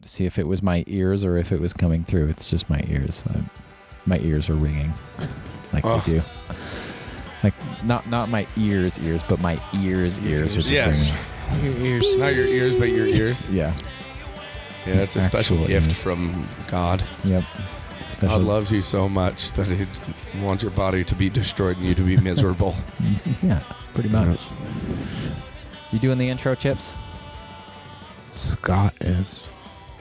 to see if it was my ears or if it was coming through. It's just my ears. My ears are ringing like they do. Like not my ears, but my ears are just ringing. Your ears, not your ears, but your ears. Yeah. Yeah, it's a special gift from God. Yep. God loves you so much that He'd want your body to be destroyed and you to be miserable. Yeah, pretty much. You doing the intro, Chips? Scott is.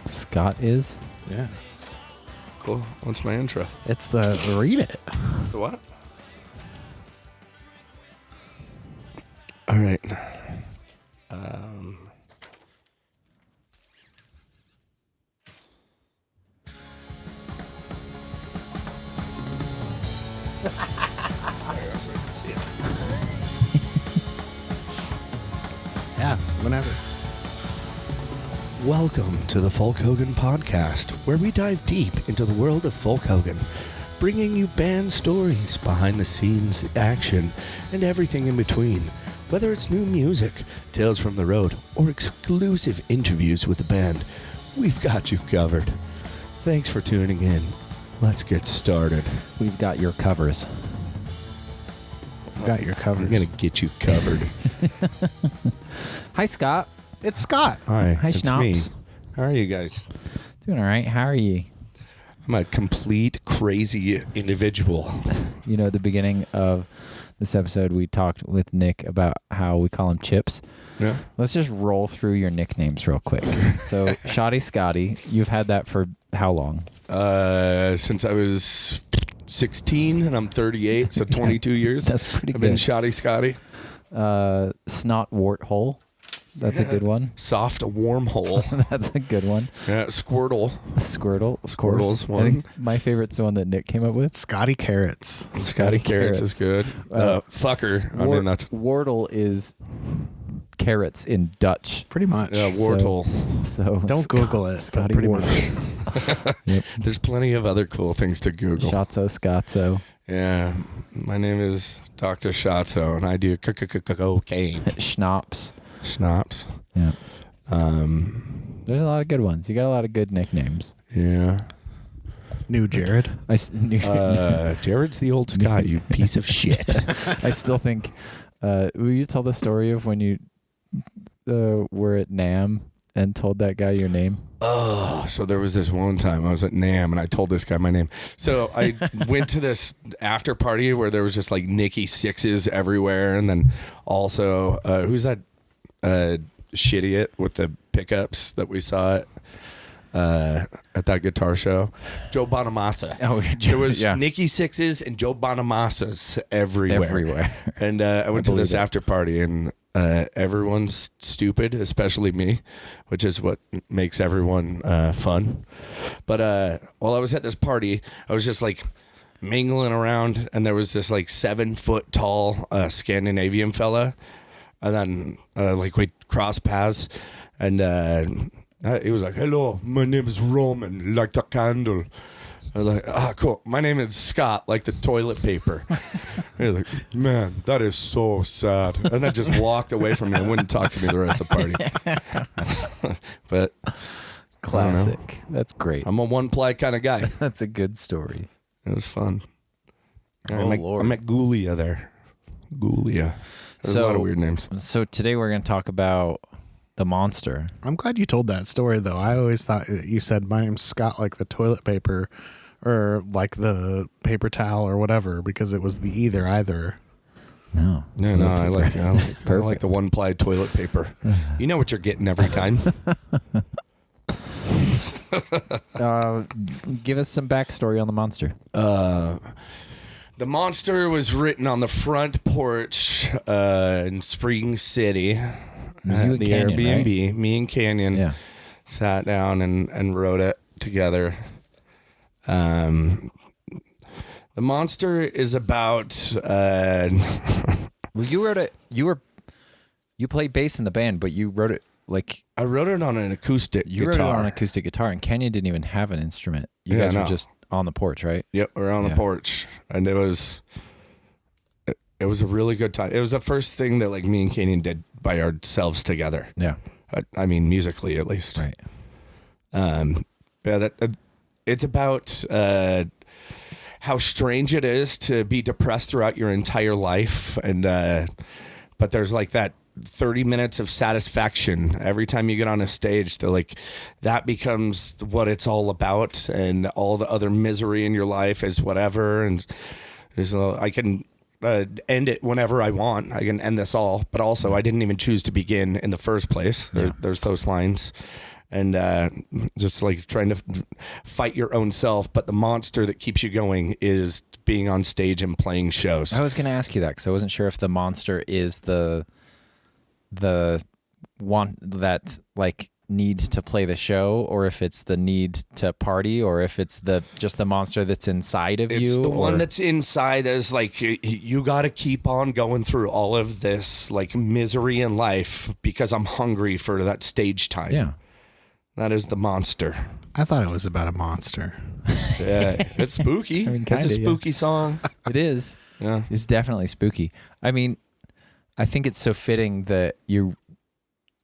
Scott is? Yeah. Cool. What's my intro? It's the read it. It's the what? All right. Yeah, whenever. Welcome to the Folk Hogan Podcast, where we dive deep into the world of Folk Hogan, bringing you band stories, behind the scenes action, and everything in between. Whether it's new music, tales from the road, or exclusive interviews with the band, we've got you covered. Thanks for tuning in. Let's get started. We've got your covers. Got your covers. I'm going to get you covered. Hi, Scott. It's Scott. Hi, Hi, it's Shnops. me. How are you guys? Doing all right. How are you? I'm a complete crazy individual. You know, at the beginning of this episode, we talked with Nick about how we call him Chips. Yeah. Let's just roll through your nicknames real quick. So, Shotty Scotty, you've had that for how long? Since I was 16 and I'm 38, so 22 years. That's pretty I've good. been Shotty Scotty. Snot Worthole. That's a good one. Soft wormhole. That's a good one. Yeah, Squirtle. Squirtle. Of course. Squirtle's one. I think my favorite's the one that Nick came up with. Scotty Carrots. Scotty Carrots is good. Fucker. I mean, that's... Wardle is carrots in Dutch. Pretty much. Yeah, Worthole. So Don't Google it, Scotty but pretty Worthole. much. Yep. There's plenty of other cool things to Google. Shotzo Scottzo. Yeah. My name is Dr. Shotzo, and I do cocaine. Schnops. Schnapps. Yeah. There's a lot of good ones. You got a lot of good nicknames. Yeah. New Jared. Jared's the old Scott, you piece of shit. I still think. Will you tell the story of when you were at NAMM and told that guy your name? Oh, so there was this one time I was at NAMM and I told this guy my name. So I went to this after party where there was just like Nicky Sixes everywhere, and then also who's that shidiot with the pickups that we saw at that guitar show? Joe Bonamassa. Oh, There was Nicky Sixes and Joe Bonamassas everywhere. And I went to this after party, and everyone's stupid, especially me, which is what makes everyone fun. But while I was at this party, I was just like mingling around, and there was this like 7 foot tall Scandinavian fella, and then like we crossed paths, and he was like, "Hello, my name is Roman, like the candle." I was like, cool. My name is Scott, like the toilet paper. He was like, "Man, that is so sad." And then just walked away from me and wouldn't talk to me the rest of the party. But Classic. That's great. I'm a one-ply kind of guy. That's a good story. It was fun. Yeah, Lord. I met Gulia there. Gulia. There's a lot of weird names. So today we're going to talk about the monster. I'm glad you told that story, though. I always thought you said my name's Scott, like the toilet paper, or like the paper towel or whatever, because it was the either. No. No, I like the one-ply toilet paper. You know what you're getting every time. Give us some backstory on the monster. The monster was written on the front porch in Spring City at the Canyon, Airbnb. right? Me and Canyon sat down and wrote it together. The monster is about... Well, you wrote it. You played bass in the band, but you wrote it like... I wrote it on an acoustic guitar. You wrote it on an acoustic guitar, and Canyon didn't even have an instrument. You guys were just on the porch, right? Yep, we're on the porch, and it was a really good time. It was the first thing that like me and Canyon did by ourselves together. Yeah, I mean musically at least. right. It's about how strange it is to be depressed throughout your entire life, and but there's like that 30 minutes of satisfaction every time you get on a stage. They're like, that becomes what it's all about, and all the other misery in your life is whatever. And I can end it whenever I want. I can end this all, but also I didn't even choose to begin in the first place. There's those lines. And just like trying to fight your own self, but the monster that keeps you going is being on stage and playing shows. I was going to ask you that because I wasn't sure if the monster is the one that like needs to play the show, or if it's the need to party, or if it's just the monster that's inside of you. It's the one that's inside. Is like you got to keep on going through all of this like misery in life because I'm hungry for that stage time. Yeah. That is the monster. I thought it was about a monster. Yeah, it's spooky. I mean, it's a spooky song. It is. Yeah, it's definitely spooky. I mean, I think it's so fitting that you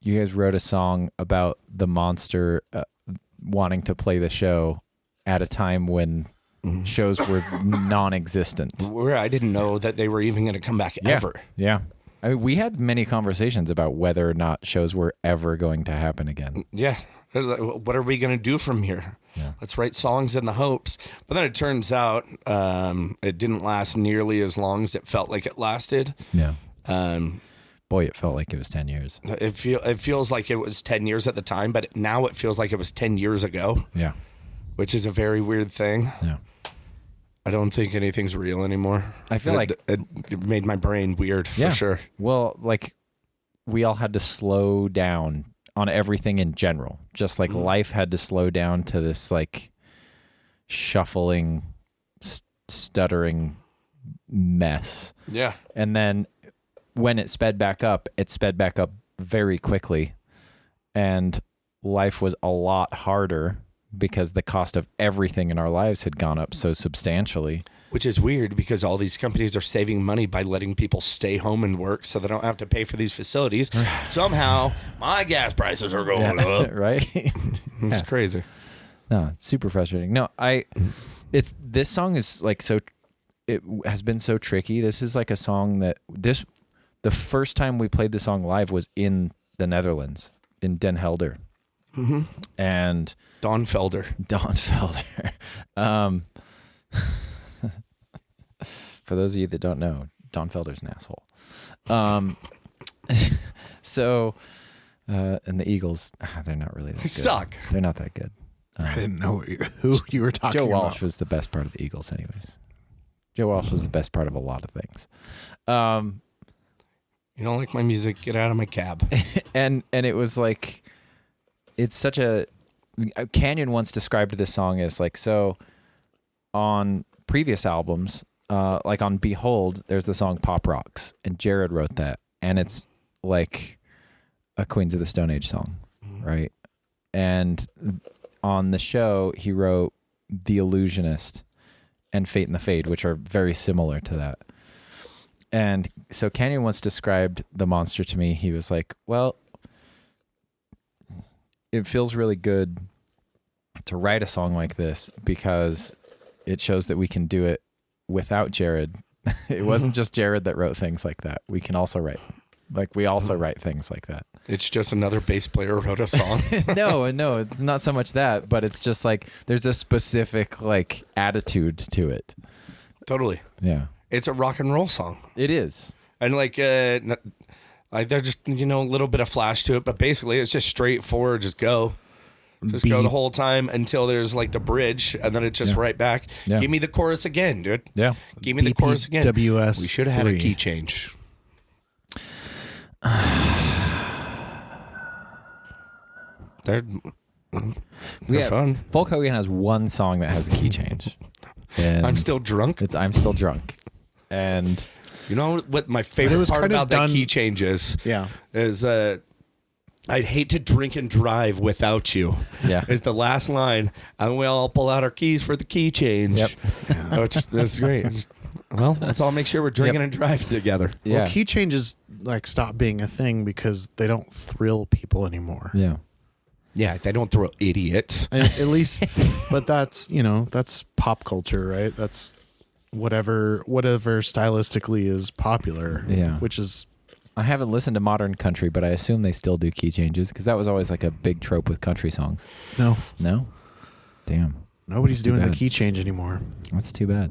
guys wrote a song about the monster wanting to play the show at a time when shows were non-existent. Where I didn't know that they were even going to come back ever. Yeah. I mean, we had many conversations about whether or not shows were ever going to happen again. Yeah. What are we going to do from here? Yeah. Let's write songs in the hopes. But then it turns out it didn't last nearly as long as it felt like it lasted. Yeah. Boy, it felt like it was 10 years. It feels like it was 10 years at the time, but now it feels like it was 10 years ago. Yeah. Which is a very weird thing. Yeah. I don't think anything's real anymore. I feel like it made my brain weird for sure. Well, like we all had to slow down on everything in general. Just like life had to slow down to this like shuffling, stuttering mess. Yeah. And then when it sped back up very quickly, and life was a lot harder because the cost of everything in our lives had gone up so substantially. Which is weird because all these companies are saving money by letting people stay home and work so they don't have to pay for these facilities. Somehow, my gas prices are going up. Right? It's crazy. No, it's super frustrating. No, this song is like it has been so tricky. This is like a song that the first time we played the song live was in the Netherlands, in Den Helder. Mm-hmm. And Don Felder. For those of you that don't know, Don Felder's an asshole. So, and the Eagles, they're not really that good. Suck. They're not that good. I didn't know who you were talking about. Joe Walsh was the best part of the Eagles anyways. Joe Walsh was the best part of a lot of things. You don't like my music? Get out of my cab. And it was like, it's such a... Canyon once described this song as like, so on previous albums, like on Behold, there's the song Pop Rocks, and Jared wrote that, and it's like a Queens of the Stone Age song, right? And on the show, he wrote The Illusionist and Fate in the Fade, which are very similar to that. And so Canyon once described the monster to me. He was like, well, it feels really good to write a song like this because it shows that we can do it without Jared. It wasn't just Jared that wrote things like that. We can also write, like we also write things like that. It's just another bass player wrote a song. No, it's not so much that, but it's just like there's a specific like attitude to it. Totally. Yeah. It's a rock and roll song. It is. And like there's just, a little bit of flash to it, but basically it's just straightforward. Just go. Just go the whole time until there's like the bridge, and then it's just right back. Yeah. Give me the chorus again, dude. Yeah. Give me the chorus again. BPWS We should have had a key change. They're fun. Folk Hogan has one song that has a key change. And I'm Still Drunk. It's I'm Still Drunk. And you know what my favorite part about that key change is? Yeah. Is I'd hate to drink and drive without you. Yeah. Is the last line. And we all pull out our keys for the key change. Yep. That's great. Well, let's all make sure we're drinking and driving together. Yeah. Well, key changes like stop being a thing because they don't thrill people anymore. Yeah. Yeah, they don't throw idiots. At least, but that's that's pop culture, right? That's whatever stylistically is popular. Yeah, which is. I haven't listened to modern country, but I assume they still do key changes because that was always like a big trope with country songs. No, damn, nobody's doing the key change anymore. That's too bad.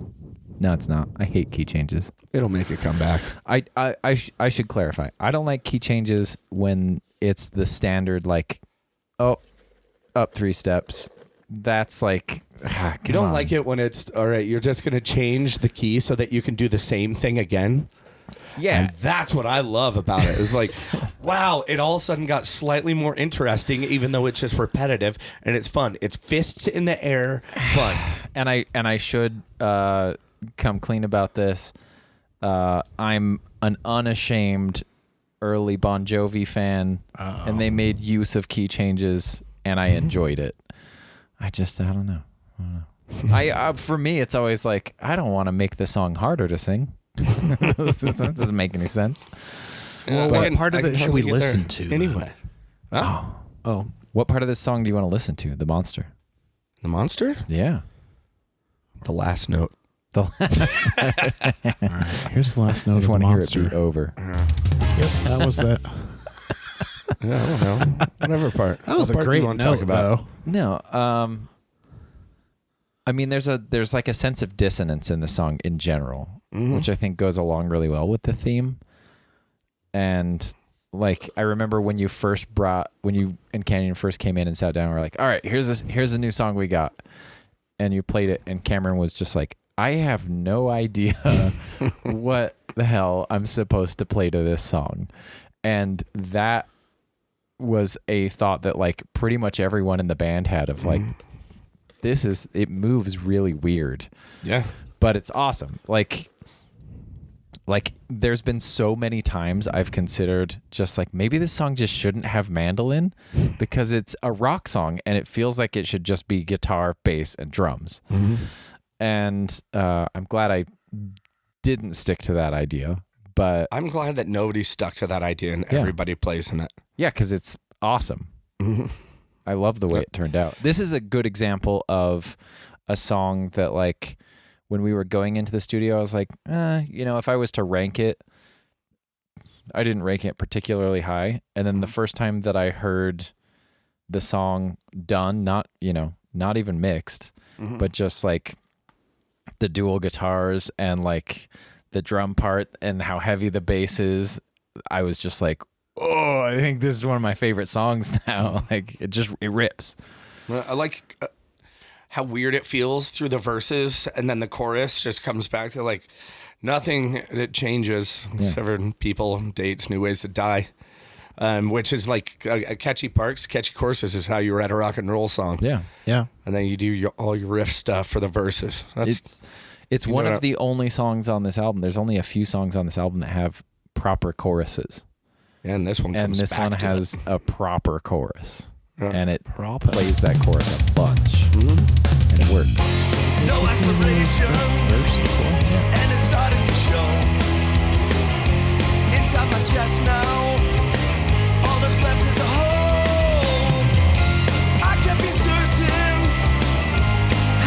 No, it's not. I hate key changes. It'll make it come back. I should clarify. I don't like key changes when it's the standard like, oh, up 3 steps. That's like, you don't like it when it's all right. You're just gonna change the key so that you can do the same thing again. Yeah, and that's what I love about it. It's like, wow, it all of a sudden got slightly more interesting, even though it's just repetitive and it's fun. It's fists in the air, fun. And I should come clean about this. I'm an unashamed early Bon Jovi fan, and they made use of key changes, and I enjoyed it. I don't know. For me, it's always like, I don't want to make the song harder to sing. That doesn't make any sense. Well, what part of it should we listen to anyway? Oh, what part of this song do you want to listen to? The monster. The monster? Yeah. The last note. The last. All right, here's the last note of the monster. Hear it beat over. Yep, that was it. Yeah, I don't know. Whatever part. That was what a great note, talk about? though. No. I mean, there's like a sense of dissonance in the song in general, which I think goes along really well with the theme. And like, I remember when you and Canyon first came in and sat down, we're like, all right, here's a new song we got. And you played it, and Cameron was just like, I have no idea what the hell I'm supposed to play to this song. And that was a thought that like pretty much everyone in the band had of like, it moves really weird. Yeah. But it's awesome. Like there's been so many times I've considered just like, maybe this song just shouldn't have mandolin because it's a rock song and it feels like it should just be guitar, bass, and drums. And I'm glad I didn't stick to that idea, but I'm glad that nobody stuck to that idea and everybody plays in it. Yeah, because it's awesome. I love the way it turned out. This is a good example of a song that like, when we were going into the studio, I was like, if I was to rank it, I didn't rank it particularly high. And then the first time that I heard the song done, not even mixed, but just like the dual guitars and like the drum part and how heavy the bass is, I was just like, oh, I think this is one of my favorite songs now. Like it rips. I like how weird it feels through the verses, and then the chorus just comes back to like nothing that changes. Several people, dates, new ways to die, which is like a catchy parts, catchy choruses is how you write a rock and roll song. Yeah. And then you do all your riff stuff for the verses. It's one of the only songs on this album. There's only a few songs on this album that have proper choruses. And this one has a proper chorus. And it plays that chorus a bunch. And it works. No explanation. And it's starting to show. Inside my chest now. All that's left is a hole. I can't be certain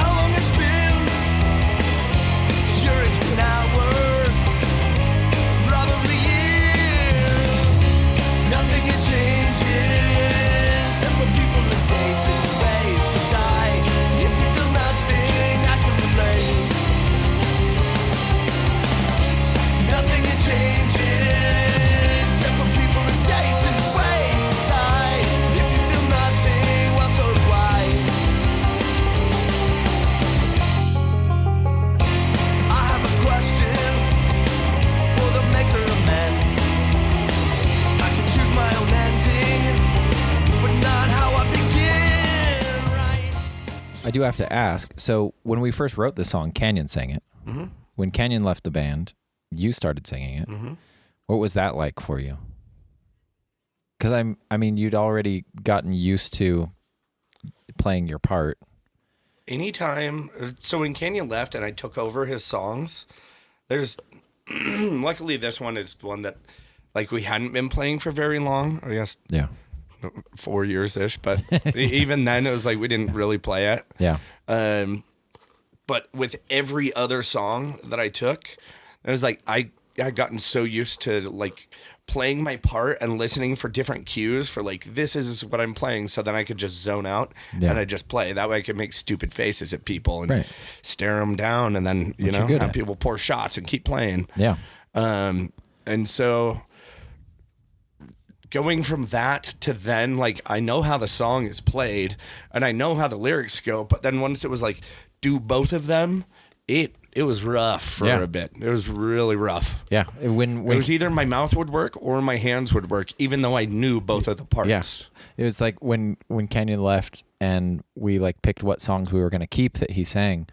how long it's been. Sure, it's been hours. Probably years. Nothing it changes. Several people in dates and ways to die. If you feel nothing, I can relate. Nothing it changes. Several people in dates and ways to die. If you feel nothing, well, so do I. I have a question for the maker of men. I can choose my own ending, but not how I begin, right? I do have to ask, so when we first wrote this song, Canyon sang it. When Canyon left the band, you started singing it. What was that like for you? Because I mean, you'd already gotten used to playing your part. Anytime, so when Canyon left and I took over his songs, there's luckily this one is one that like we hadn't been playing for very long. I guess 4 years ish, but even then it was like we didn't really play it. Yeah. But with every other song that I took, it was like I had gotten so used to like playing my part and listening for different cues for like, this is what I'm playing. So then I could just zone out and I just play. That way I could make stupid faces at people and stare them down. And then, you know, have people pour shots and keep playing. Yeah. And so going from that to then, like, I know how the song is played and I know how the lyrics go. But then once it was like, do both of them, it was rough for a bit. It was really rough. Yeah. When it was either my mouth would work or my hands would work, even though I knew both of the parts. Yeah. It was like when Kenyon left and we like picked what songs we were going to keep that he sang,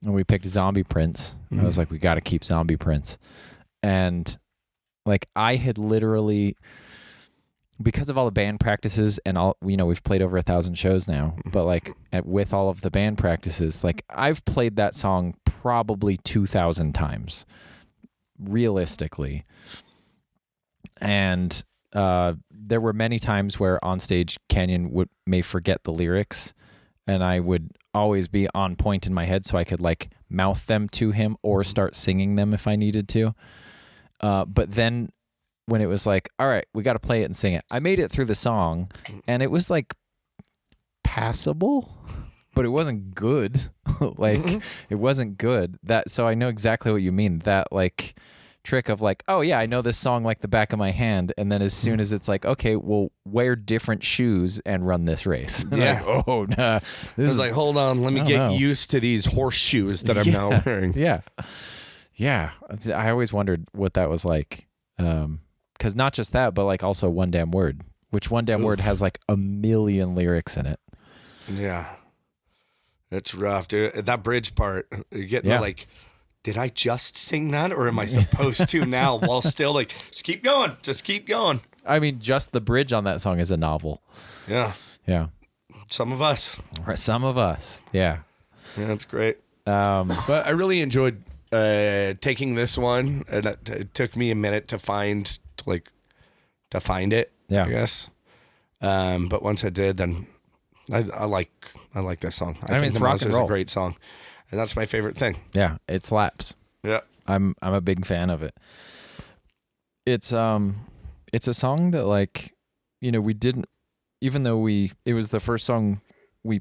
and we picked Zombie Prince. I was like, we got to keep Zombie Prince. And like I had literally, because of all the band practices and all, you know, we've played over 1,000 shows now, but like with all of the band practices, like I've played that song probably 2,000 times realistically. And there were many times where on stage Kenyon may forget the lyrics, and I would always be on point in my head so I could like mouth them to him or start singing them if I needed to. But then when it was like, all right, we got to play it and sing it, I made it through the song and it was like passable, but it wasn't good. Like it wasn't good. So I know exactly what you mean. That like trick of like, oh yeah, I know this song like the back of my hand. And then as soon as it's like, okay, well, wear different shoes and run this race. Yeah. Like, oh, nah. This is like, hold on, let me get used to these horseshoes that I'm now wearing. Yeah. Yeah. I always wondered what that was like. Because not just that, but like also One Damn Word, which One Damn Word has like 1 million lyrics in it. Yeah. It's rough, dude. That bridge part, you're getting like, did I just sing that or am I supposed to now while still like, just keep going. Just keep going. I mean, just the bridge on that song is a novel. Yeah. Yeah. Some of us. Some of us. Yeah. Yeah, that's great. But I really enjoyed taking this one, and it took me a minute to find it. Yeah. I guess. But once I did, then I like this song. I think it's rock and is roll. a great song, and that's my favorite thing. Yeah, it slaps. Yeah, I'm a big fan of it. It's a song that like, you know, we didn't, even though it was the first song we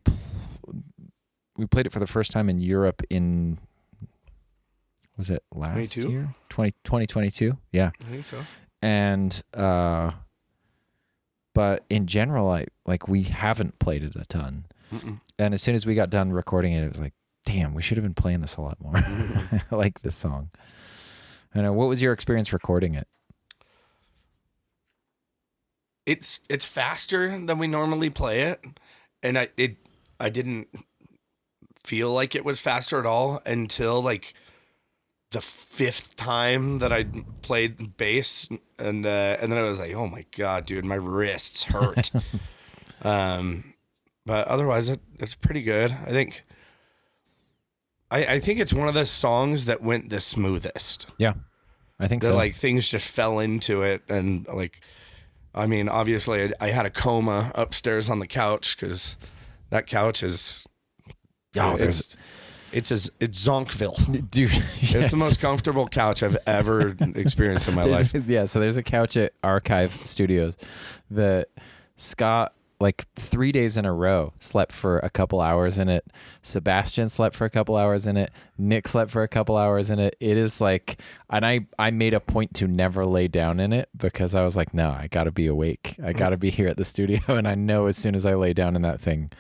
played it for the first time in Europe in, was it last 22? year? 2022? Yeah. I think so. And but in general, we haven't played it a ton. And as soon as we got done recording it, it was like, damn, we should have been playing this a lot more. I like this song. I know. What was your experience recording it? It's faster than we normally play it, and I didn't feel like it was faster at all until like the 5th time that I played bass, and then I was like, oh my god, dude, my wrists hurt. But otherwise, it's pretty good. I think it's one of the songs that went the smoothest. Yeah, I think that, so. Like things just fell into it, and like, I mean, obviously, I had a coma upstairs on the couch because that couch is. It's Zonkville. Dude, yes. It's the most comfortable couch I've ever experienced in my life. Yeah, so there's a couch at Archive Studios that Scott, like 3 days in a row, slept for a couple hours in it. Sebastian slept for a couple hours in it. Nick slept for a couple hours in it. It is like, and I made a point to never lay down in it because I was like, no, I got to be awake. I got to be here at the studio. And I know as soon as I lay down in that thing,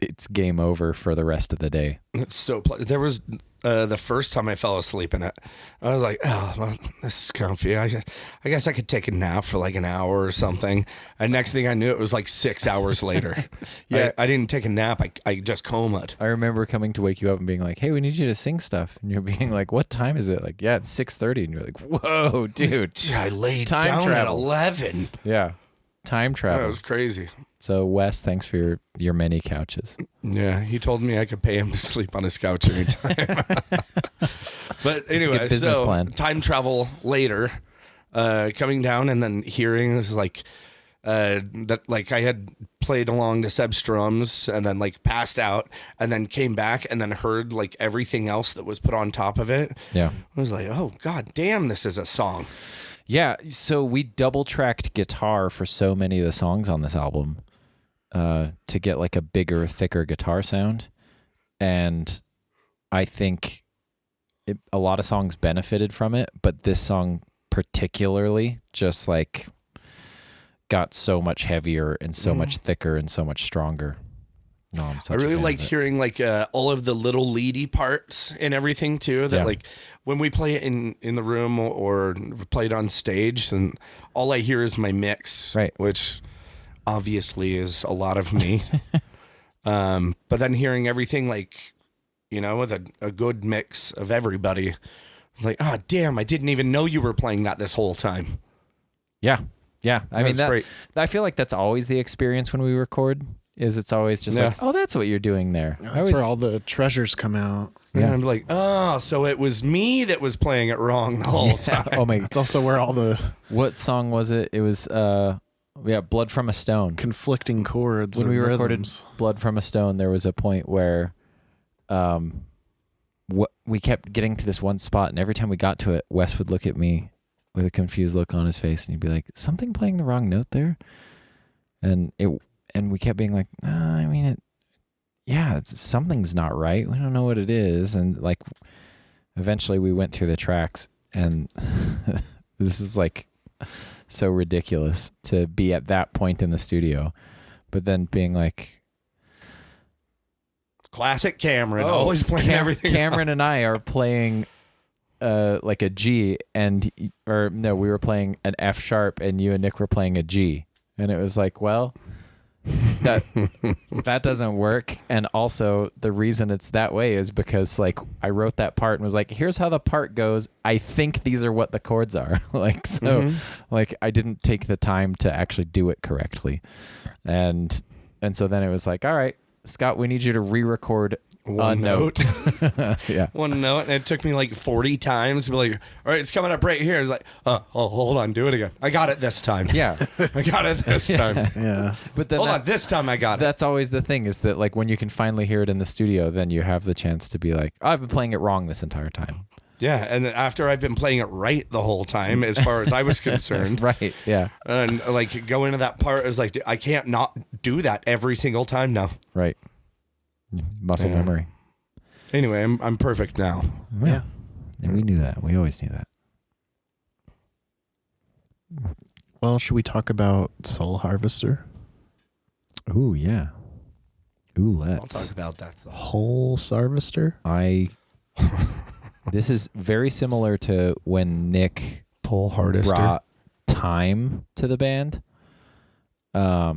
it's game over for the rest of the day. It's so there was the first time I fell asleep in it, I was like, oh, well, this is comfy. I guess I could take a nap for like an hour or something. And next thing I knew, it was like 6 hours later. Yeah, I didn't take a nap. I just comed. I remember coming to wake you up and being like, hey, we need you to sing stuff. And you're being like, what time is it? Like, yeah, it's 6:30. And you're like, whoa, dude. I laid down at 11. Yeah. Time travel. That was crazy. So Wes, thanks for your many couches. Yeah, he told me I could pay him to sleep on his couch anytime. But anyway, plan. Time travel later, coming down and then hearing is like that like I had played along to Seb's drums and then like passed out and then came back and then heard like everything else that was put on top of it. Yeah. I was like, oh god damn, this is a song. Yeah, so we double tracked guitar for so many of the songs on this album to get like a bigger, thicker guitar sound. And I think a lot of songs benefited from it, but this song particularly just like got so much heavier and so much thicker and so much stronger. No, I really liked hearing like all of the little leady parts and everything too. That like when we play it in the room or play it on stage, and all I hear is my mix, right? Which obviously is a lot of me. But then hearing everything like, you know, with a good mix of everybody, I was like, oh damn, I didn't even know you were playing that this whole time. Yeah. Yeah. I mean, great. I feel like that's always the experience when we record. Is it's always just like, oh, that's what you're doing there. That's where all the treasures come out. Yeah, I'm like, oh, so it was me that was playing it wrong the whole time. Oh my! It's also where all the what song was it? It was Blood from a Stone. Conflicting chords. When we recorded rhythms. Blood from a Stone, there was a point where, we kept getting to this one spot, and every time we got to it, Wes would look at me with a confused look on his face, and he'd be like, "Something playing the wrong note there," and we kept being like, I mean, something's not right. We don't know what it is. And like, eventually we went through the tracks and this is like so ridiculous to be at that point in the studio, but then being like, classic Cameron, always playing everything. Cameron and I are playing like a G we were playing an F sharp and you and Nick were playing a G. And it was like, well, that doesn't work. And also the reason it's that way is because like I wrote that part and was like, here's how the part goes. I think these are what the chords are. Like, so like I didn't take the time to actually do it correctly. And so then it was like, all right, Scott, we need you to re-record one note. Yeah. One note. And it took me like 40 times to be like, all right, it's coming up right here. It's like, oh, hold on, do it again. I got it this time. Yeah. I got it this time. Yeah. But then hold on, this time I got it. That's always the thing, is that like when you can finally hear it in the studio, then you have the chance to be like, oh, I've been playing it wrong this entire time. Yeah, and after I've been playing it right the whole time, as far as I was concerned. Right, yeah. And like go into that part, is like, I can't not do that every single time now. Right. Muscle memory. Anyway, I'm perfect now. Yeah. And we knew that. We always knew that. Well, should we talk about Soul Harvester? Ooh, yeah. Ooh, let's. I'll talk about that. Whole Harvester? This is very similar to when Nick brought Time to the band. I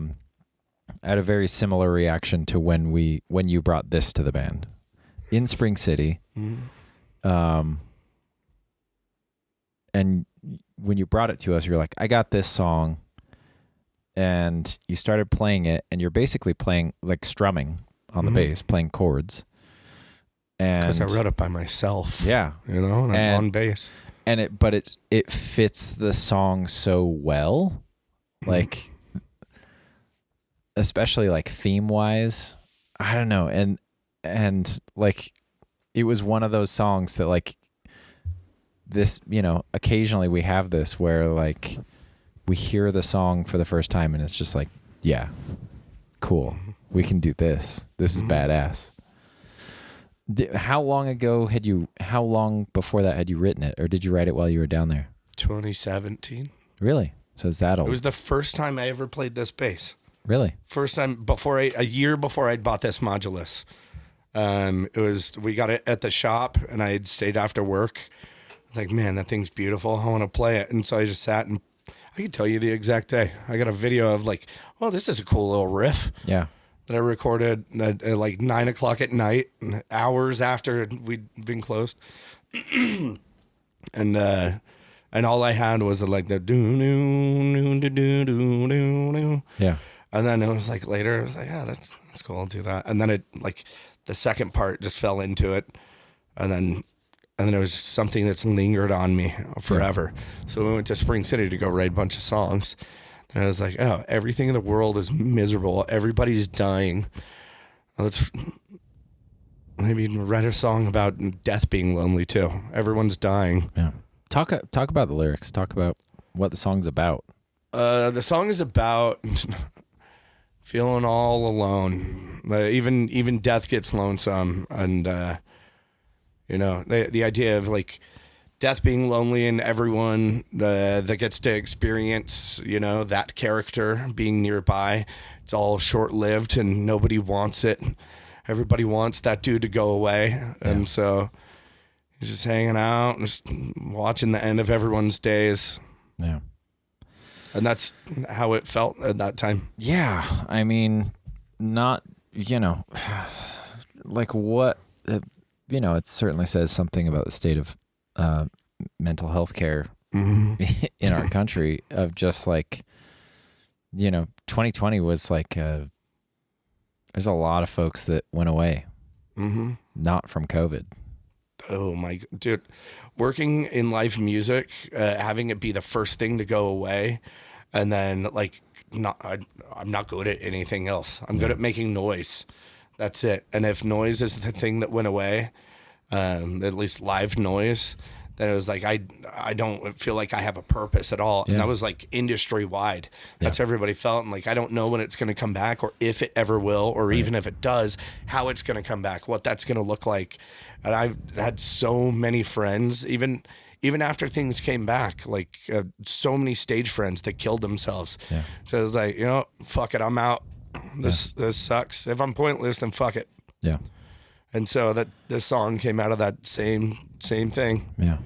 had a very similar reaction to when you brought this to the band in Spring City. And when you brought it to us, you're like, I got this song, and you started playing it, and you're basically playing like strumming on the bass, playing chords. And because I wrote it by myself. Yeah. You know, and I'm on bass. And it fits the song so well. Like, especially like theme wise, I don't know. And like, it was one of those songs that like this, you know, occasionally we have this where like we hear the song for the first time and it's just like, yeah, cool. We can do this. This is badass. How long before that had you written it, or did you write it while you were down there? 2017. Really? So is that old? It was the first time I ever played this bass. Really? First time a year before I'd bought this modulus. We got it at the shop and I had stayed after work. I was like, man, that thing's beautiful. I want to play it. And so I just sat and I can tell you the exact day. I got a video of like, oh, this is a cool little riff. Yeah. That I recorded at like 9 o'clock at night, hours after we'd been closed. And all I had was like the do do do do do do. Yeah. And then it was like later, I was like, yeah, that's cool. I'll do that. And then it like the second part just fell into it, and then it was just something that's lingered on me forever. Yeah. So we went to Spring City to go write a bunch of songs. And I was like, oh, everything in the world is miserable. Everybody's dying. Let's maybe write a song about death being lonely too. Everyone's dying. Yeah. Talk about the lyrics. Talk about what the song's about. The song is about feeling all alone. Even death gets lonesome, and the idea of like death being lonely, and everyone that gets to experience that character being nearby. It's all short-lived, and nobody wants it. Everybody wants that dude to go away, and so he's just hanging out and just watching the end of everyone's days. Yeah. And that's how it felt at that time. Yeah. I mean, not, like what, it certainly says something about the state of mental health care in our country, of just like, 2020 was like, there's a lot of folks that went away, not from COVID. Oh my dude, working in live music, having it be the first thing to go away, and then like I'm not good at anything else. I'm good at making noise. That's it. And if noise is the thing that went away, at least live noise, then it was like I don't feel like I have a purpose at all. And that was like industry wide. That's how everybody felt. And like I don't know when it's going to come back, or if it ever will, or even if it does, how it's going to come back, what that's going to look like. And I've had so many friends, even after things came back, like so many stage friends that killed themselves. Yeah. So it was like, fuck it, I'm out. This sucks. If I'm pointless, then fuck it. Yeah. And so this song came out of that same thing. Yeah.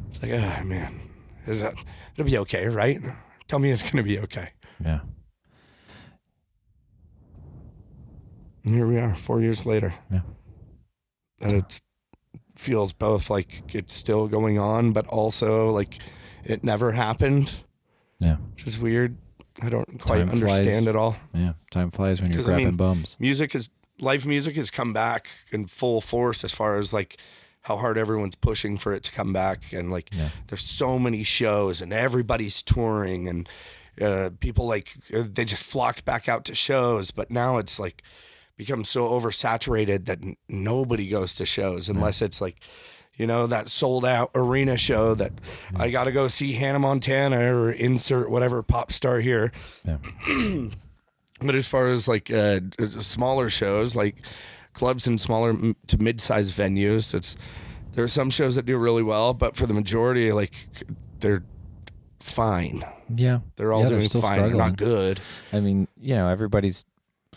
It's like, oh man, it'll be okay, right? Tell me it's gonna be okay. Yeah. And here we are, 4 years later. Yeah. And it feels both like it's still going on, but also like it never happened. Yeah. Which is weird. I don't quite understand it all. Yeah. Time flies when you're grabbing bums. Live music has come back in full force as far as like how hard everyone's pushing for it to come back. And like, there's so many shows and everybody's touring, and people like, they just flocked back out to shows, but now it's like become so oversaturated that nobody goes to shows unless it's like, that sold out arena show that I got to go see Hannah Montana or insert whatever pop star here. Yeah. But as far as like smaller shows, like clubs and smaller to mid-sized venues, there are some shows that do really well, but for the majority, like they're fine. Yeah, they're all doing still fine. Struggling. They're not good. I mean, everybody's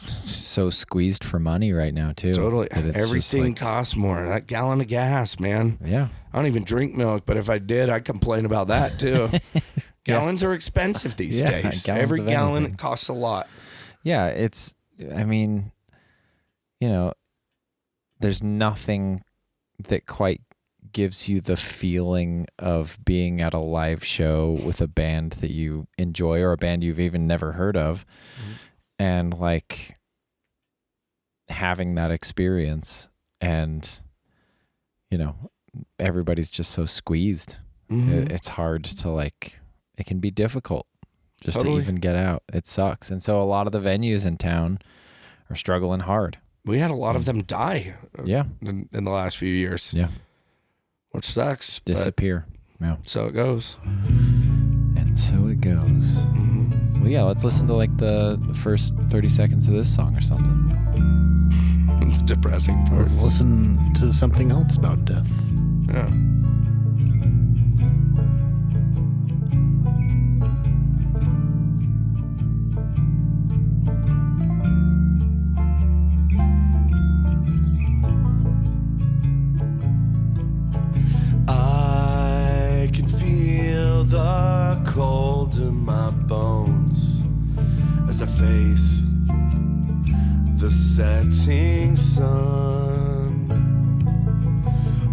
so squeezed for money right now too. Totally, everything costs more. That gallon of gas, man. Yeah, I don't even drink milk, but if I did, I'd complain about that too. Gallons are expensive these days. Every gallon costs a lot. Yeah, there's nothing that quite gives you the feeling of being at a live show with a band that you enjoy, or a band you've even never heard of, and like having that experience, and everybody's just so squeezed. It's hard to like, it can be difficult just to even get out. It sucks. And so a lot of the venues in town are struggling hard. We had a lot of them die in the last few years. Yeah. Which sucks. Disappear. Yeah. So it goes. And so it goes. Well, yeah, let's listen to like the first 30 seconds of this song or something. The depressing part. Let's listen to something else about death. Yeah. The cold in my bones as I face the setting sun,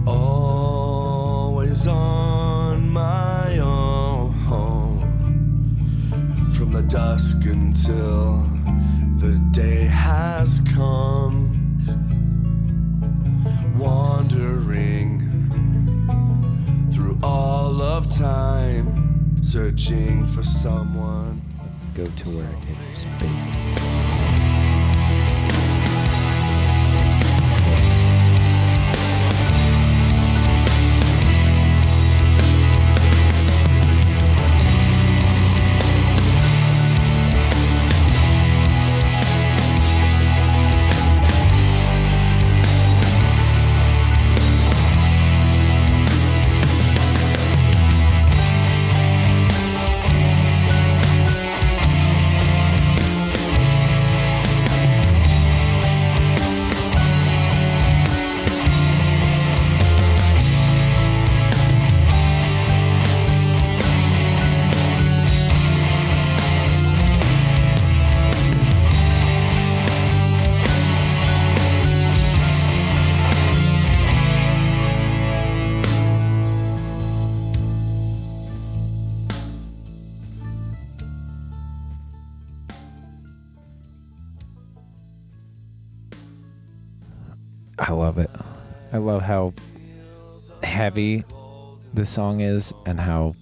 always on my own, from the dusk until the day has come, wandering through all of time, searching for someone. Let's go to where it's big. I love it. I love how heavy the song is and how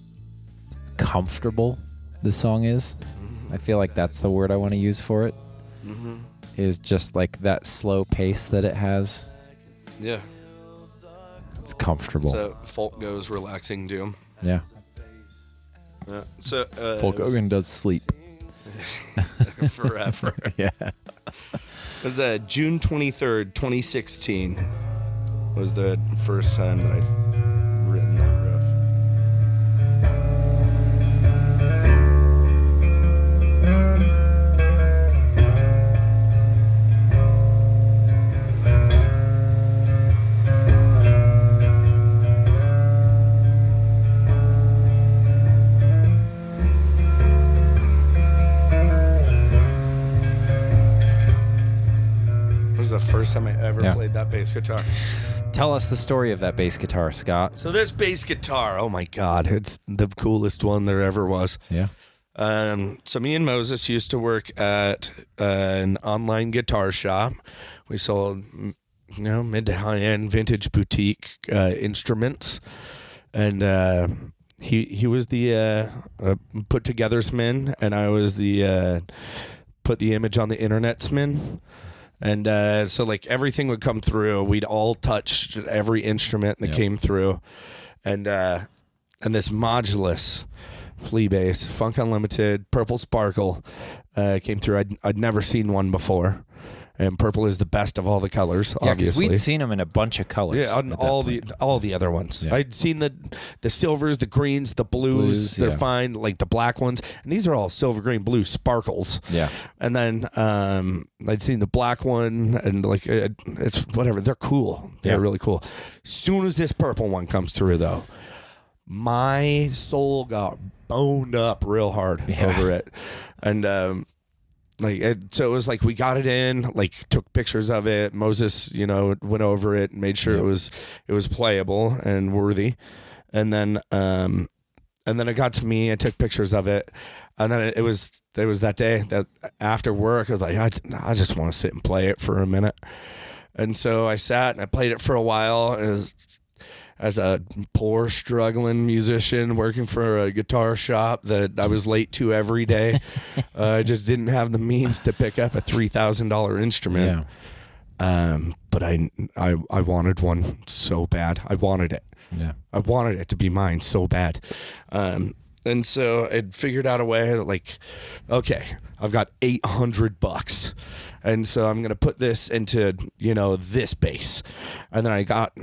comfortable the song is. I feel like that's the word I want to use for it. Is just like that slow pace that it has. Yeah. It's comfortable. So Folk goes relaxing doom. Yeah. Yeah. So Folk Hogan does sleep. Forever. Yeah. It was June 23rd, 2016 was the first time that I'd written that riff. The first time I ever played that bass guitar. Tell us the story of that bass guitar, Scott. So this bass guitar, oh my God, it's the coolest one there ever was. Yeah. So me and Moses used to work at an online guitar shop. We sold, mid to high end vintage boutique instruments, and he was the put togethersman, and I was the put the image on the internetsman. And so, like, everything would come through. We'd all touch every instrument that came through. And this modulus flea bass, Funk Unlimited, Purple Sparkle, came through. I'd never seen one before. And purple is the best of all the colors, yeah, obviously. Yeah, we'd seen them in a bunch of colors. Yeah, on all the other ones. Yeah. I'd seen the silvers, the greens, the blues. They're fine, like the black ones. And these are all silver, green, blue sparkles. Yeah. And then I'd seen the black one, and like it's whatever. They're cool. They're really cool. As soon as this purple one comes through, though, my soul got boned up real hard over it. And so it was like we got it in, like took pictures of it. Moses, went over it and made sure it was playable and worthy. And then it got to me. I took pictures of it, and then it was that day that after work I was like, I just want to sit and play it for a minute. And so I sat and I played it for a while. As a poor, struggling musician working for a guitar shop that I was late to every day, I just didn't have the means to pick up a $3,000 instrument. Yeah. But I wanted one so bad. I wanted it. Yeah. I wanted it to be mine so bad. And so I'd figured out a way that, like, okay, I've got $800. And so I'm going to put this into, this bass. And then I got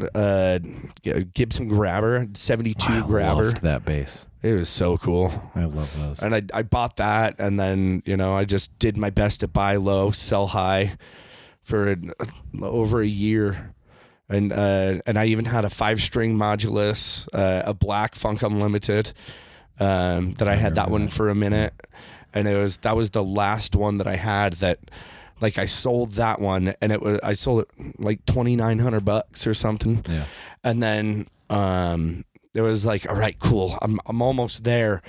Gibson Grabber, 72 Grabber. I loved that bass. It was so cool. I love those. And I bought that, and then, I just did my best to buy low, sell high for over a year. And I even had a 5-string modulus, a black Funk Unlimited, that I had that one for a minute. And that was the last one that I had that, like, I sold that one, and I sold it like $2,900 or something. Yeah. And then it was like, all right, cool, I'm almost there.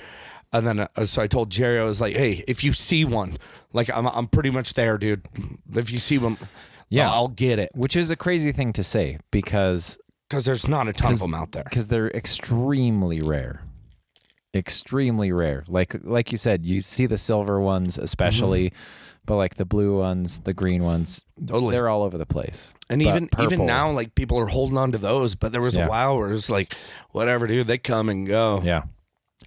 And then so I told Jerry, I was like, hey, if you see one, like, I'm pretty much there, dude. If you see one, I'll get it. Which is a crazy thing to say because there's not a ton of them out there. Because they're extremely rare. extremely rare. Like you said, you see the silver ones especially, but like the blue ones, the green ones, Totally. they're all over the place. And But even now, like people are holding on to those, but there was a while where it's like, whatever, dude, they come and go. Yeah.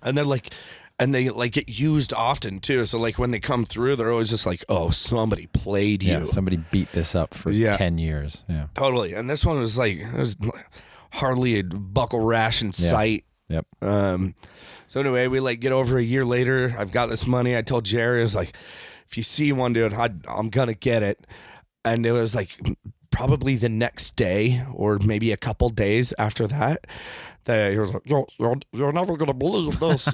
And they're like, and they like get used often too. So like when they come through, they're always just like, oh, somebody played you. Yeah, somebody beat this up for 10 years. Yeah. Totally. And this one was like, it was hardly a buckle rash in sight. Yep. So anyway, we like get over a year later. I've got this money. I told Jerry, I was like, if you see one, dude, I'm gonna get it. And it was like probably the next day or maybe a couple days after that he was like, you're never gonna believe this.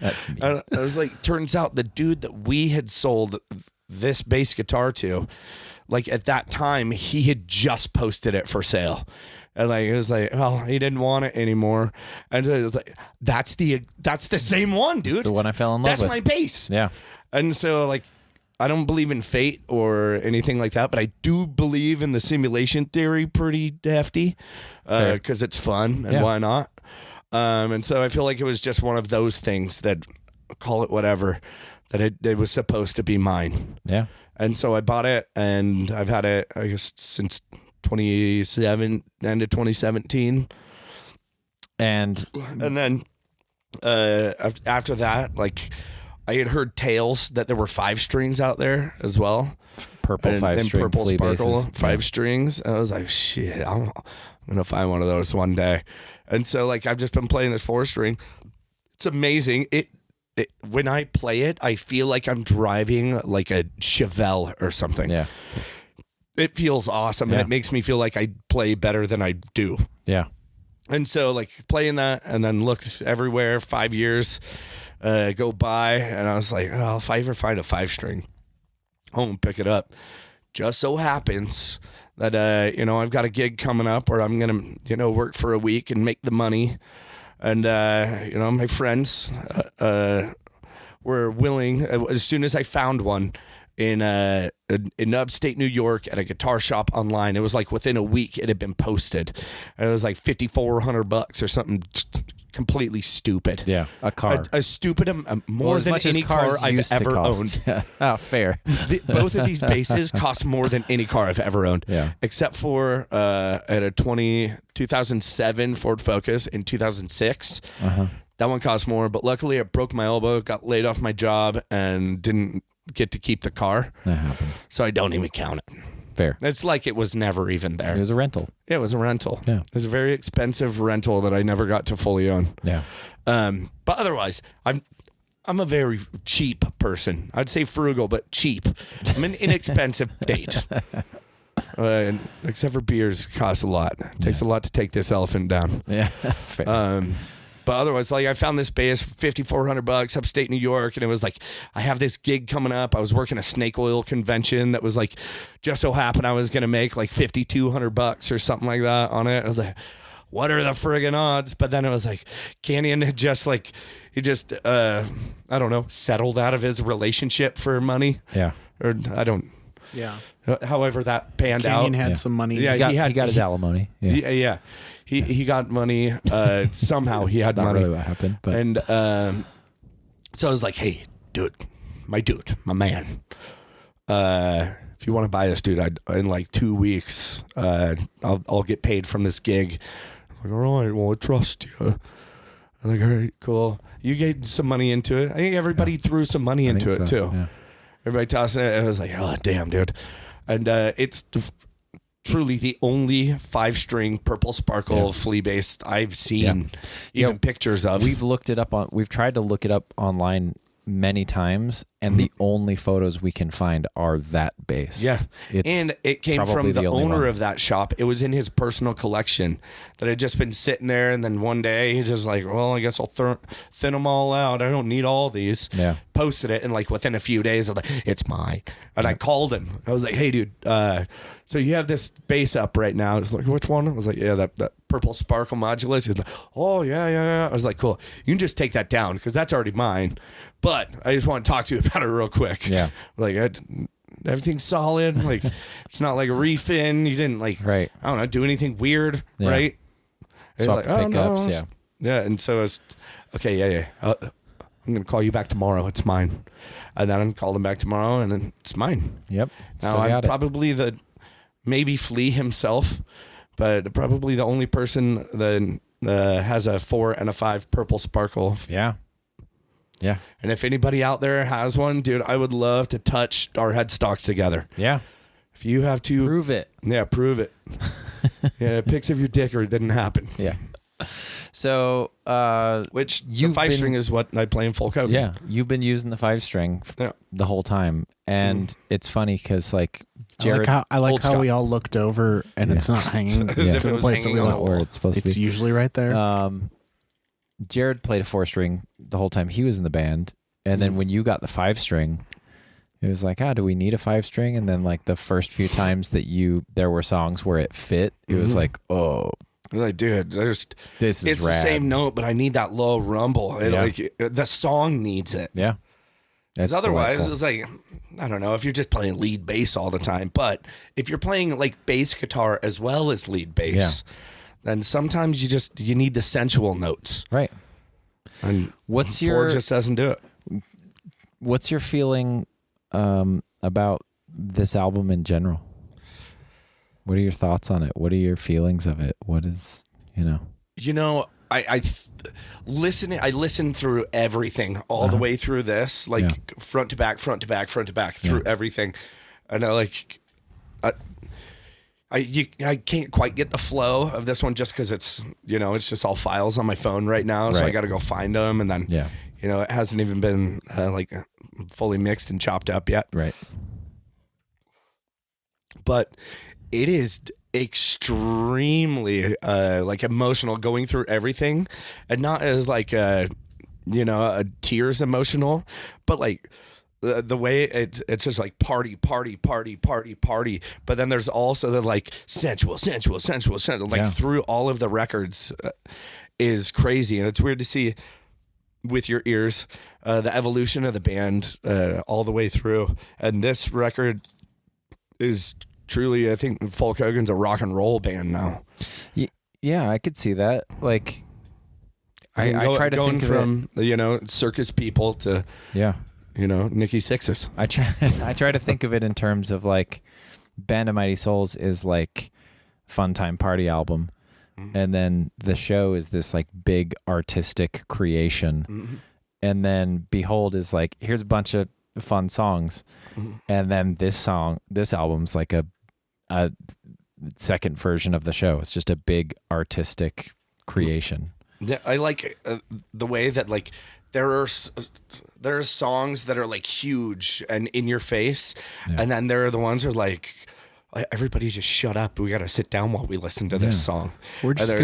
That's me. And I was like, turns out the dude that we had sold this bass guitar to, like at that time, he had just posted it for sale. And like it was like, well, he didn't want it anymore. And so it was like, that's the same one, dude. That's the one I fell in love with. That's my bass. Yeah. And so like, I don't believe in fate or anything like that, but I do believe in the simulation theory pretty hefty because it's fun and why not? And so I feel like it was just one of those things that, call it whatever, that it was supposed to be mine. Yeah. And so I bought it and I've had it, I guess, since end of 2017. And then after that, like I had heard tales that there were 5 strings out there as well. Purple 5-string purple flea sparkle basses. 5 strings. And I was like, shit, I'm gonna find one of those one day. And so like I've just been playing this 4-string. It's amazing. It when I play it, I feel like I'm driving like a Chevelle or something. Yeah. It feels awesome and it makes me feel like I play better than I do. Yeah. And so like playing that and then looked everywhere, 5 years go by and I was like, oh, if I ever find a 5-string, home pick it up. Just so happens that I've got a gig coming up where I'm gonna work for a week and make the money. And my friends were willing, as soon as I found one in upstate New York at a guitar shop online. It was like within a week it had been posted. And it was like $5,400 or something completely stupid. Yeah, a car. A stupid more than any car I've ever owned. Yeah. Oh, fair. Both of these basses cost more than any car I've ever owned. Yeah. Except for at a 2007 Ford Focus in 2006. That one cost more, but luckily I broke my elbow, got laid off my job, and didn't get to keep the car. That happens. So I don't even count it. Fair. It's like it was never even there. It was a rental. Yeah, it was a rental. Yeah. It was a very expensive rental that I never got to fully own. Yeah. But otherwise, I'm a very cheap person. I'd say frugal, but cheap. I'm an inexpensive date. Except for beers, cost a lot. It takes a lot to take this elephant down. Yeah. Fair. But otherwise, like I found this bass for $5,400 upstate New York, and it was like I have this gig coming up. I was working a snake oil convention that was like just so happened I was gonna make like $5,200 or something like that on it. I was like, what are the friggin' odds? But then it was like Canyon had just like he just I don't know, settled out of his relationship for money. Yeah. Or I don't. Yeah. However that panned out. Canyon had some money. Yeah, he got his alimony. Yeah. Yeah. He got money. Somehow he had That's not money. really what happened. But. And so I was like, hey, dude, my man. If you want to buy this, dude, in like 2 weeks, I'll get paid from this gig. I'm like, all right, well, I trust you. I'm like, all right, cool. You gave some money into it. I think everybody threw some money into it too. Yeah. Everybody tossing it. And I was like, oh, damn, dude. And it's truly the only 5-string purple sparkle flea bass I've seen even pictures of. We've tried to look it up online many times, and the only photos we can find are that bass. Yeah. And it came from the owner of that shop. It was in his personal collection that had just been sitting there, and then one day he's just like, well, I guess I'll thin them all out. I don't need all these. Yeah. Posted it, and like within a few days, I was like, it's mine. And I called him. I was like, hey, dude, so you have this bass up right now. He's like, which one? I was like, yeah, that purple sparkle modulus. He's like, oh, yeah. I was like, cool. You can just take that down because that's already mine. But I just want to talk to you about it real quick. Yeah. Like, everything's solid. Like, it's not like a refin. You didn't, like, right. I don't know, do anything weird, Yeah. right? Swap the pickups, yeah. Yeah, and so okay, yeah. I'm going to call you back tomorrow. It's mine. And then I call them back tomorrow, and then it's mine. Yep. Now, I'm probably maybe Flea himself, but probably the only person that has a 4 and a 5 purple sparkle. Yeah. Yeah. And if anybody out there has one, dude, I would love to touch our headstocks together. Yeah. If you have to... Prove it. Yeah, prove it. Yeah, pics of your dick or it didn't happen. Yeah. So, which the 5-string is what I play in folk hogan. Yeah, you've been using the 5-string the whole time, and it's funny because like Jared, I like how we all looked over and it's not hanging to the place that we look where it's supposed to be. It's usually right there. Jared played a 4-string the whole time he was in the band, and then when you got the 5-string, it was like, do we need a 5-string? And then like the first few times that there were songs where it fit, it was like, oh. Like, dude, it's rad. The same note, but I need that low rumble. Like the song needs it. Yeah. Because otherwise, it's like, I don't know, if you're just playing lead bass all the time, but if you're playing like bass guitar as well as lead bass, then sometimes you need the sensual notes. Right. And Ford just doesn't do it. What's your feeling about this album in general? What are your thoughts on it? What are your feelings of it? What is, I listened through everything all the way through this, like front to back through everything. And I can't quite get the flow of this one just because it's just all files on my phone right now. So I got to go find them. And then, it hasn't even been like fully mixed and chopped up yet. Right. But it is extremely like emotional going through everything, and not as like a tears emotional, but like the way it's just like party. But then there's also the like sensual, like through all of the records is crazy, and it's weird to see with your ears the evolution of the band all the way through. And this record is truly, I think folk hogan's a rock and roll band now. Yeah, I could see that. Like, I try to think from circus people to Nikki Sixx's. I try to think of it in terms of like Band of Mighty Souls is like fun time party album, and then the show is this like big artistic creation, and then Behold is like, here's a bunch of fun songs, and then this album's like a second version of the show. It's just a big artistic creation. Yeah, I like the way that like there are songs that are like huge and in your face, and then there are the ones that are like everybody just shut up. We got to sit down while we listen to this song. You're just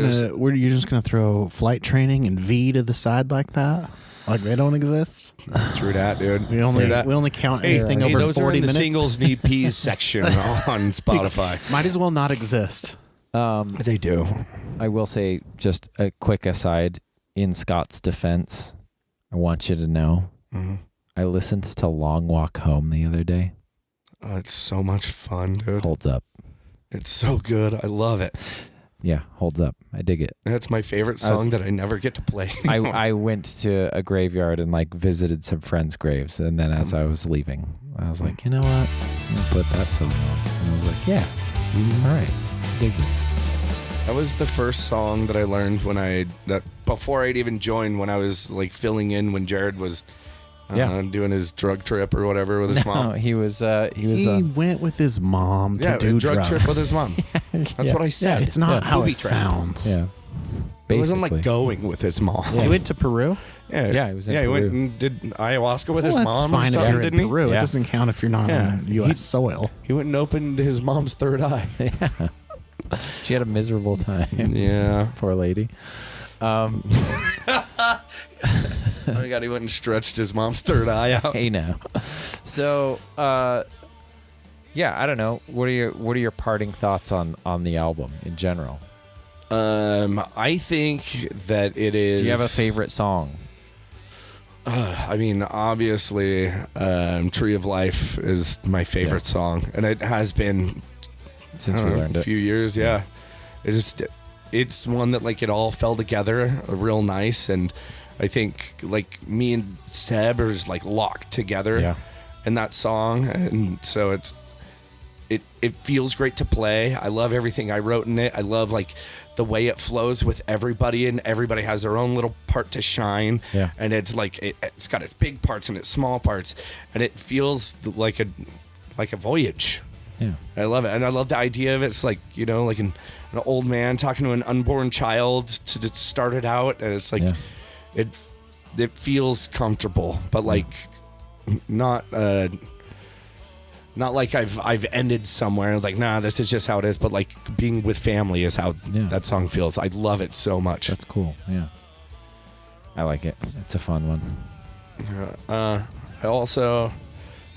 gonna throw Flight Training and V to the side like that. Like they don't exist. True that, dude. We only count anything over those 40 are in minutes. the singles and EPs section on Spotify. Might as well not exist. They do. I will say, just a quick aside, in Scott's defense, I want you to know, I listened to Long Walk Home the other day. It's so much fun, dude. Holds up. It's so good. I love it. Yeah, holds up. I dig it. That's my favorite song that I never get to play. I went to a graveyard and like visited some friends' graves, and then as I was leaving, I was like, you know what? I'm gonna put that song on. And I was like, yeah, all right, dig this. That was the first song that I learned before I'd even joined, when I was like filling in when Jared was doing his drug trip or whatever with his mom. He went with his mom to do drug drugs. Trip with his mom. That's what I said. It's not how it sounds. Yeah. It wasn't like going with his mom. He went to Peru? Yeah, he was in Peru. Peru. He went and did ayahuasca with his That's mom. fine if you're in didn't Peru. he? It doesn't count if you're not on U.S. soil. He went and opened his mom's third eye. Yeah. She had a miserable time. Yeah. Poor lady. Oh my God, he went and stretched his mom's third eye out. Hey now. So, I don't know. What are your parting thoughts on the album in general? I think that it is. Do you have a favorite song? I mean, obviously, Tree of Life is my favorite song, and it has been since we learned a few years. Yeah, it's one that like it all fell together real nice, and I think like me and Seb are just like locked together in that song, and so it feels great to play. I love everything I wrote in it. I love like the way it flows with everybody, and everybody has their own little part to shine. Yeah. And it's like it's got its big parts and its small parts, and it feels like a voyage. Yeah. I love it, and I love the idea of it. It's like, you know, like an old man talking to an unborn child to start it out, and it's like it feels comfortable, but like not like I've ended somewhere like, nah, this is just how it is, but like being with family is how that song feels. I love it so much. That's cool. Yeah, I like it. It's a fun one. I also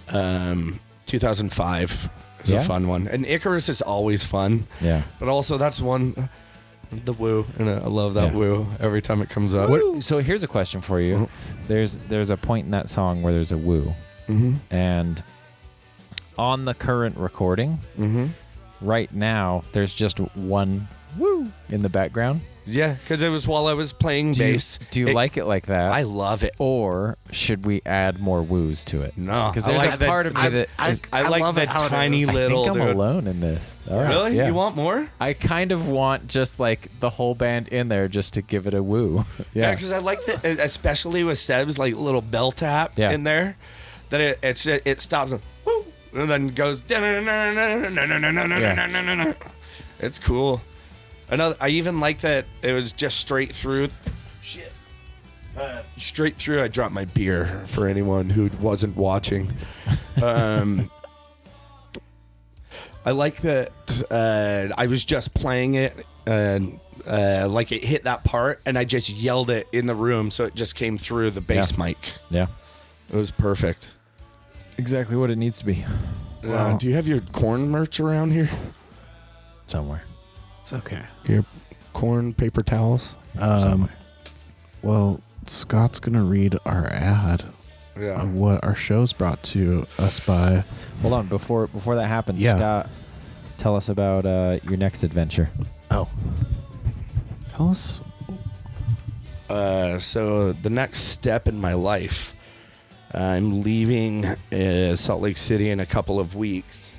2005 is a fun one, and Icarus is always fun. Yeah, but also that's one, the woo, and I love that woo every time it comes up. So here's a question for you. There's a point in that song where there's a woo, and on the current recording, right now there's just one woo in the background. Yeah, because it was while I was playing bass. Do you like it like that? I love it. Or should we add more woos to it? No, because there's a part of me that I like the tiny little. I think I'm alone in this. All right. Really? Yeah. You want more? I kind of want just like the whole band in there just to give it a woo. Yeah, because I like that, especially with Seb's like little bell tap in there, that it stops and woo, and then goes. It's cool. I even like that it was just straight through. Shit. Straight through. I dropped my beer for anyone who wasn't watching. I like that I was just playing it and like it hit that part and I just yelled it in the room so it just came through the bass mic. Yeah. It was perfect. Exactly what it needs to be. Do you have your corn merch around here? Somewhere. It's okay. Your corn paper towels? Well, Scott's going to read our ad of what our show's brought to us by. Hold on. Before that happens, Scott, tell us about your next adventure. Oh. Tell us. So the next step in my life, I'm leaving Salt Lake City in a couple of weeks.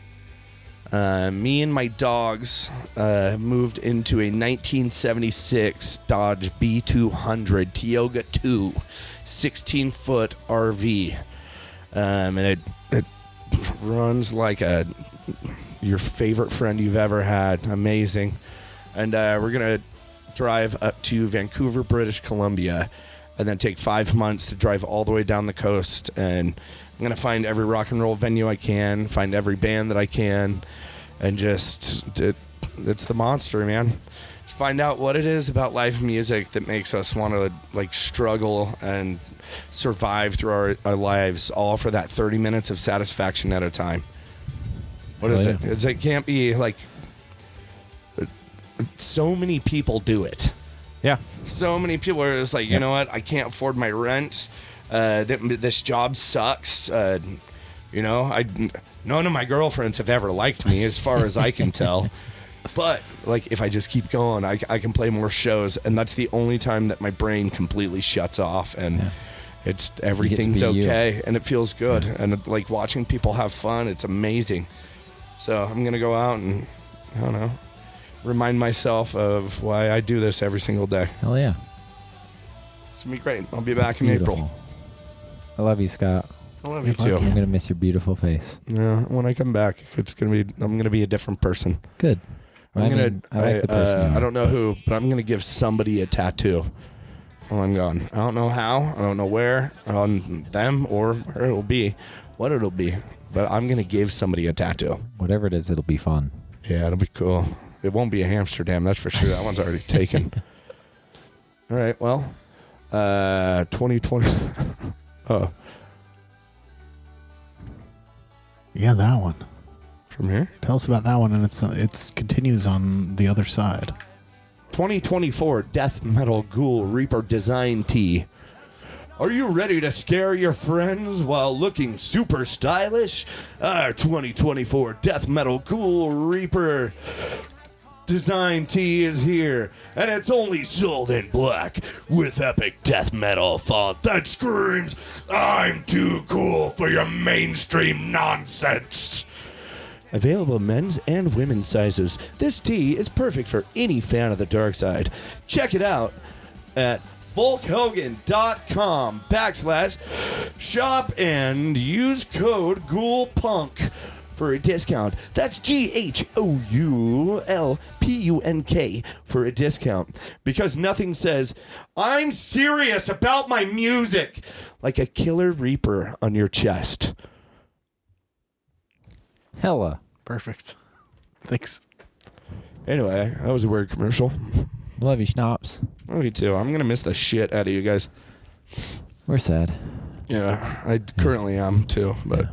Me and my dogs moved into a 1976 Dodge B200 Tioga 2 16-foot RV. And it runs like your favorite friend you've ever had. Amazing. And we're going to drive up to Vancouver, British Columbia, and then take 5 months to drive all the way down the coast. And I'm going to find every rock and roll venue I can, find every band that I can, and it's the monster, man. Just find out what it is about live music that makes us want to like struggle and survive through our lives, all for that 30 minutes of satisfaction at a time. What is it? It can't be like so many people do it. Yeah. So many people are just like, you know what? I can't afford my rent. This job sucks. None of my girlfriends have ever liked me as far as I can tell. But like, if I just keep going, I can play more shows. And that's the only time that my brain completely shuts off. And everything's okay. And it feels good. And like watching people have fun, it's amazing. So I'm going to go out and, I don't know, remind myself of why I do this every single day. Hell yeah. It's going to be great. I'll be back in April. I love you, Scott. I love you too. I'm going to miss your beautiful face. Yeah, when I come back, I'm going to be a different person. Good. I like the person. I don't know who, but I'm going to give somebody a tattoo while I'm gone. I don't know how. I don't know where on them or where it'll be, what it'll be, but I'm going to give somebody a tattoo. Whatever it is, it'll be fun. Yeah, it'll be cool. It won't be a Amsterdam, that's for sure. That one's already taken. All right, well, 2020. Oh. Yeah, that one. From here? Tell us about that one, and it continues on the other side. 2024 Death Metal Ghoul Reaper Design Tee. Are you ready to scare your friends while looking super stylish? Our 2024 Death Metal Ghoul Reaper design tee is here, and it's only sold in black with epic death metal font that screams, "I'm too cool for your mainstream nonsense." Available men's and women's sizes, this tee is perfect for any fan of the dark side. Check it out at folkhogan.com/shop and use code GhoulPunk for a discount. That's GHOULPUNK for a discount. Because nothing says, "I'm serious about my music," like a killer reaper on your chest. Hella. Perfect. Thanks. Anyway, that was a weird commercial. Love you, Shnops. Oh, me too. I'm going to miss the shit out of you guys. We're sad. Yeah, I currently am too, but...